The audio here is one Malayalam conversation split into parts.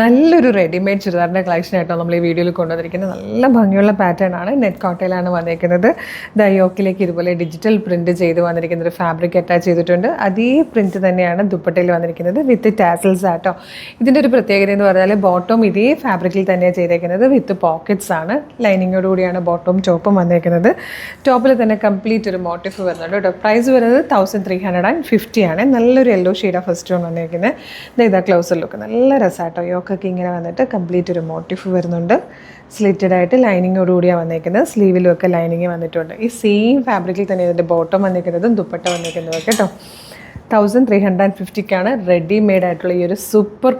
നല്ലൊരു റെഡിമെയ്ഡ് ചുരിദാറിൻ്റെ കളക്ഷൻ ആയിട്ടോ നമ്മൾ ഈ വീഡിയോയിൽ കൊണ്ടുവന്നിരിക്കുന്നത്. നല്ല ഭംഗിയുള്ള പാറ്റേൺ ആണ്. നെറ്റ് കോട്ടയിലാണ് വന്നിരിക്കുന്നത്. യോക്കിലേക്ക് ഇതുപോലെ ഡിജിറ്റൽ പ്രിൻറ്റ് ചെയ്ത് വന്നിരിക്കുന്ന ഒരു ഫാബ്രിക് അറ്റാച്ച് ചെയ്തിട്ടുണ്ട്. അതേ പ്രിൻറ്റ് തന്നെയാണ് ദുപ്പട്ടയിൽ വന്നിരിക്കുന്നത് വിത്ത് ടാസൽസ് ആട്ടോ. ഇതിൻ്റെ ഒരു പ്രത്യേകത എന്ന് പറഞ്ഞാൽ ബോട്ടം ഇതേ ഫാബ്രിക്കിൽ തന്നെയാണ് ചെയ്തേക്കുന്നത്. വിത്ത് പോക്കറ്റ്സ് ആണ്. ലൈനിങ്ങോട് കൂടിയാണ് ബോട്ടവും ടോപ്പും വന്നിരിക്കുന്നത്. ടോപ്പിൽ തന്നെ കംപ്ലീറ്റ് ഒരു മോട്ടീഫ് വരുന്നുണ്ട് കേട്ടോ. പ്രൈസ് വരുന്നത് 1350 ആണ്. നല്ലൊരു യെല്ലോ ഷെയ്ഡാണ് ഫസ്റ്റ് വൺ വന്നിരിക്കുന്നത്. ഇതാ ക്ലോസർ ലുക്ക് നല്ല രസമാട്ടോ. യോക്കൊക്കെ ഇങ്ങനെ വന്നിട്ട് കംപ്ലീറ്റ് ഒരു മോട്ടീഫ് വരുന്നുണ്ട്. സ്ലിറ്റഡ് ആയിട്ട് ലൈനിങ്ങോടുകൂടിയാണ് വന്നിരിക്കുന്നത്. സ്ലീവിലും ഒക്കെ ലൈനിങ് വന്നിട്ടുണ്ട്. ഈ സെയിം ഫാബ്രിക്കിൽ തന്നെ ഇതിൻ്റെ ബോട്ടം വന്നിരിക്കുന്നതും ദുപ്പട്ട വന്നിരിക്കുന്നതും കേട്ടോ. 1350 റെഡിമെയ്ഡ് ആയിട്ടുള്ള ഈ ഒരു സൂപ്പർ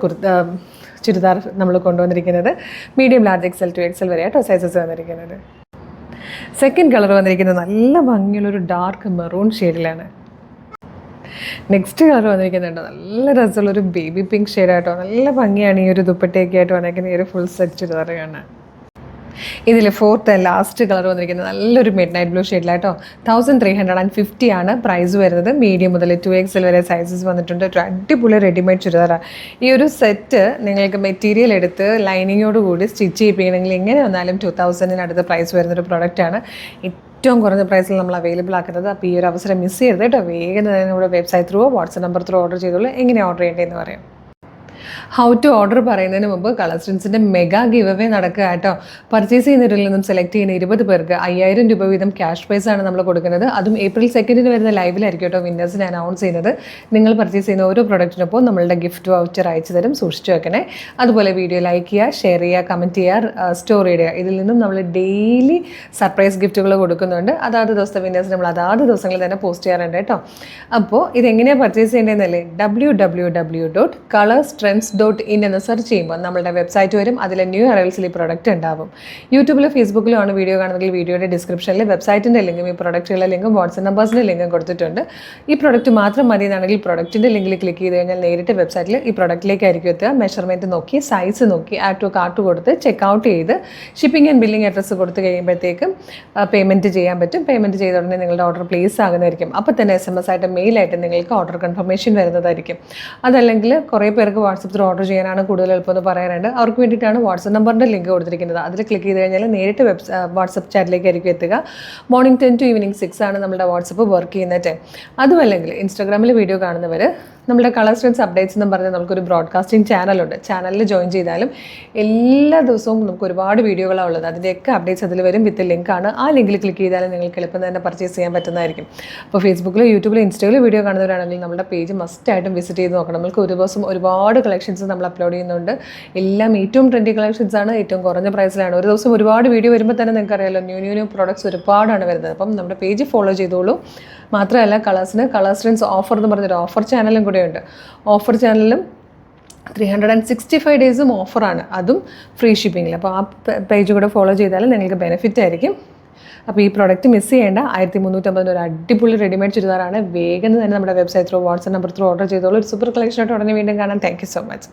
ചുരിദാർ നമ്മൾ കൊണ്ടുവന്നിരിക്കുന്നത്. Medium large XL to XL വരെ ആട്ടോ സൈസസ് വന്നിരിക്കുന്നത്. സെക്കൻഡ് കളർ വന്നിരിക്കുന്നത് നല്ല ഭംഗിയുള്ളൊരു ഡാർക്ക് മെറൂൺ ഷെയ്ഡിലാണ്. നെക്സ്റ്റ് കളർ വന്നിരിക്കുന്നുണ്ട് നല്ല രസമുള്ളൊരു ബേബി പിങ്ക് ഷെയ്ഡായിട്ടോ. നല്ല ഭംഗിയാണ് ഈ ഒരു ദുപ്പട്ടയൊക്കെ ആയിട്ട് വന്നിരിക്കുന്ന ഈ ഒരു ഫുൾ സെറ്റ് ചുരിദാർ കാണാൻ. ഇതിൽ ഫോർത്ത് ലാസ്റ്റ് കളർ വന്നിരിക്കുന്നത് നല്ലൊരു മിഡ് നൈറ്റ് ബ്ലൂ ഷെയ്ഡിലായിട്ടോ. 1350 പ്രൈസ് വരുന്നത്. മീഡിയം മുതൽ 2XL വരെ സൈസസ് വന്നിട്ടുണ്ട്. ഒരു അടിപൊളി റെഡിമെയ്ഡ് ചുരിദാറാണ്. ഈ ഒരു സെറ്റ് നിങ്ങൾക്ക് മെറ്റീരിയൽ എടുത്ത് ലൈനിങ്ങോട് കൂടി സ്റ്റിച്ച് ചെയ്യിപ്പിക്കണമെങ്കിൽ എങ്ങനെ വന്നാലും 2000 പ്രൈസ് വരുന്നൊരു പ്രൊഡക്റ്റാണ്. ഏറ്റവും കുറഞ്ഞ പ്രൈസിൽ നമ്മൾ അവൈലബിൾ ആക്കുന്നത്. അപ്പോൾ ഈ ഒരു അവസരം മിസ് ചെയ്യരുത് കേട്ടോ. വേഗം തന്നെ നമ്മുടെ website through WhatsApp number through order ചെയ്തോളൂ. എങ്ങനെ ഓർഡർ ചെയ്യേണ്ടതെന്ന് പറയാം. ഹൗ ടു ഓർഡർ പറയുന്നതിന് മുമ്പ് കളർസ്റ്റൻസിൻ്റെ മെഗാ ഗിവ് അവേ നടക്കുക കേട്ടോ. പർച്ചേസ് ചെയ്യുന്നവരിൽ നിന്നും സെലക്ട് ചെയ്യുന്ന 20 പേർക്ക് 5000 രൂപ വീതം ക്യാഷ് പ്രൈസാണ് നമ്മൾ കൊടുക്കുന്നത്. അതും April 2 വരുന്ന ലൈവിലായിരിക്കും കേട്ടോ വിന്നേഴ്സിനെ അനൗൺസ് ചെയ്യുന്നത്. നിങ്ങൾ പർച്ചേസ് ചെയ്യുന്ന ഓരോ പ്രൊഡക്റ്റിനൊപ്പം നമ്മളുടെ ഗിഫ്റ്റ് വൗച്ചർ അയച്ചു തരും. സൂക്ഷിച്ചു വെക്കണേ. അതുപോലെ വീഡിയോ ലൈക്ക് ചെയ്യുക, ഷെയർ ചെയ്യുക, കമൻറ്റ് ചെയ്യുക, സ്റ്റോറി ഇടുക. ഇതിൽ നിന്നും നമ്മൾ ഡെയിലി സർപ്രൈസ് ഗിഫ്റ്റുകൾ കൊടുക്കുന്നുണ്ട്. അതാത് ദിവസത്തെ വിന്നേഴ്സ് നമ്മൾ അതാത് ദിവസങ്ങളിൽ തന്നെ പോസ്റ്റ് ചെയ്യാറുണ്ട് കേട്ടോ. അപ്പോൾ ഇതെങ്ങനെയാണ് പർച്ചേസ് ചെയ്യേണ്ടതെന്നല്ലേ, www.colorstrends.in എന്ന് സെർച്ച് ചെയ്യുമ്പോൾ നമ്മളുടെ വെബ്സൈറ്റ് വരും. അതിലെ ന്യൂ അറൈവൽസിൽ ഈ പ്രൊഡക്റ്റ് ഉണ്ടാവും. യൂട്യൂബിലും ഫേസ്ബുക്കിലും ആണ് വീഡിയോ കാണുന്നതെങ്കിൽ വീഡിയോയുടെ ഡിസ്ക്രിപ്ഷനിൽ വെബ്സൈറ്റിൻ്റെ ലിങ്കും ഈ പ്രൊഡക്റ്റുകളുടെ ലിങ്കും വാട്സ്ആപ്പ് നമ്പേഴ്സിൻ്റെ ലിങ്കും കൊടുത്തിട്ടുണ്ട്. ഈ പ്രൊഡക്റ്റ് മാത്രം മതി എന്നാണെങ്കിൽ പ്രൊഡക്റ്റിൻ്റെ ലിങ്കിൽ ക്ലിക്ക് ചെയ്ത് കഴിഞ്ഞാൽ നേരിട്ട് വെബ്സൈറ്റിൽ ഈ പ്രൊഡക്റ്റിലേക്കായിരിക്കും എത്തുക. മെഷർമെൻറ്റ് നോക്കി സൈസ് നോക്കി ആഡ് ടു കാർട്ട് കൊടുത്ത് ചെക്കൗട്ട് ചെയ്ത് ഷിപ്പിംഗ് ആൻഡ് ബില്ലിംഗ് അഡ്രസ്സ് കൊടുത്ത് കഴിയുമ്പോഴത്തേക്കും പേയ്മെൻറ്റ് ചെയ്യാൻ പറ്റും. പേയ്മെൻറ്റ് ചെയ്ത ഉടനെ നിങ്ങളുടെ ഓർഡർ പ്ലേസ് ആകുന്നതായിരിക്കും. അപ്പോൾ തന്നെ SMS ആയിട്ട് മെയിലായിട്ട് നിങ്ങൾക്ക് ഓർഡർ കൺഫർമേഷൻ വരുന്നതായിരിക്കും. അതല്ലെങ്കിൽ കുറേ പേർക്ക് വാട്സപ്പ് ത്രൂ ഓർഡർ ചെയ്യാനാണ് കൂടുതൽ എളുപ്പമെന്ന് പറയാറുണ്ട്. അവർക്ക് വേണ്ടിയിട്ടാണ് വാട്സപ്പ് നമ്പറിൻ്റെ ലിങ്ക് കൊടുത്തിരിക്കുന്നത്. അതിൽ ക്ലിക്ക് ചെയ്ത് കഴിഞ്ഞാൽ നേരിട്ട് വാട്സപ്പ് ചാറ്റിലേക്കായിരിക്കും എത്തുക. മോർണിംഗ് 10 to evening 6 ആണ് നമ്മുടെ വാട്സപ്പ് വർക്ക് ചെയ്യുന്ന ടൈം. അതുമല്ലെങ്കിൽ ഇൻസ്റ്റാഗ്രാമിൽ വീഡിയോ കാണുന്നവർ നമ്മുടെ കളർ സ്ട്രെൻഡ്സ് അപ്ഡേറ്റ്സ് എന്ന് പറഞ്ഞാൽ നമുക്കൊരു ബ്രോഡ്കാസ്റ്റിംഗ് ചാനലുണ്ട്. ചാനലിൽ ജോയിൻ ചെയ്താലും എല്ലാ ദിവസവും നമുക്ക് ഒരുപാട് വീഡിയോകളാണ് ഉള്ളത്. അതിൻ്റെയൊക്കെ അപ്ഡേറ്റ്സ് അതിൽ വരും. വിത്ത് ലിങ്കാണ്. ആ ലിങ്കിൽ ക്ലിക്ക് ചെയ്താലും നിങ്ങൾക്ക് എളുപ്പം തന്നെ പർച്ചേസ് ചെയ്യാൻ പറ്റുന്നതായിരിക്കും. അപ്പോൾ ഫേസ്ബുക്കിലോ യൂട്യൂബിലോ ഇൻസ്റ്റയിലോ വീഡിയോ കാണുന്നവരാണെങ്കിൽ നമ്മുടെ പേജ് മസ്റ്റായിട്ടും വിസിറ്റ് ചെയ്ത് നോക്കണം. നമുക്ക് ഒരു ദിവസം ഒരുപാട് കളക്ഷൻസ് നമ്മൾ അപ്ലോഡ് ചെയ്യുന്നുണ്ട്. എല്ലാം ഏറ്റവും ട്രെൻഡി കളക്ഷൻസ് ആണ്. ഏറ്റവും കുറഞ്ഞ പ്രൈസിലാണ്. ഒരു ദിവസം ഒരുപാട് വീഡിയോ വരുമ്പോൾ തന്നെ നിങ്ങൾക്ക് അറിയാമല്ലോ ന്യൂ പ്രോഡക്ട്സ് ഒരുപാടാണ് വരുന്നത്. അപ്പം നമ്മുടെ പേജ് ഫോളോ ചെയ്തോളൂ. മാത്രമല്ല കളർ സ്ട്രെൻഡ്സ് ഓഫർ എന്ന് പറഞ്ഞൊരു ഓഫർ ചാനലും കൂടെയുണ്ട്. ഓഫർ ചാനലിലും 365 ഡേയ്സും ഓഫറാണ്. അതും ഫ്രീ ഷിപ്പിങ്ങിൽ. അപ്പോൾ ആ പേജ് കൂടെ ഫോളോ ചെയ്താലും നിങ്ങൾക്ക് ബെനിഫിറ്റ് ആയിരിക്കും. അപ്പോൾ ഈ പ്രോഡക്റ്റ് മിസ് ചെയ്യേണ്ട. 1350 ഒരു അടിപൊളി റെഡിമെയ്ഡ് ചുരിദാറാണ്. വേഗം തന്നെ നമ്മുടെ website through WhatsApp number through order ചെയ്തോളൂ. ഒരു സൂപ്പർ കളക്ഷനായിട്ട് ഉടനെ വീണ്ടും കാണാം. Thank you so much.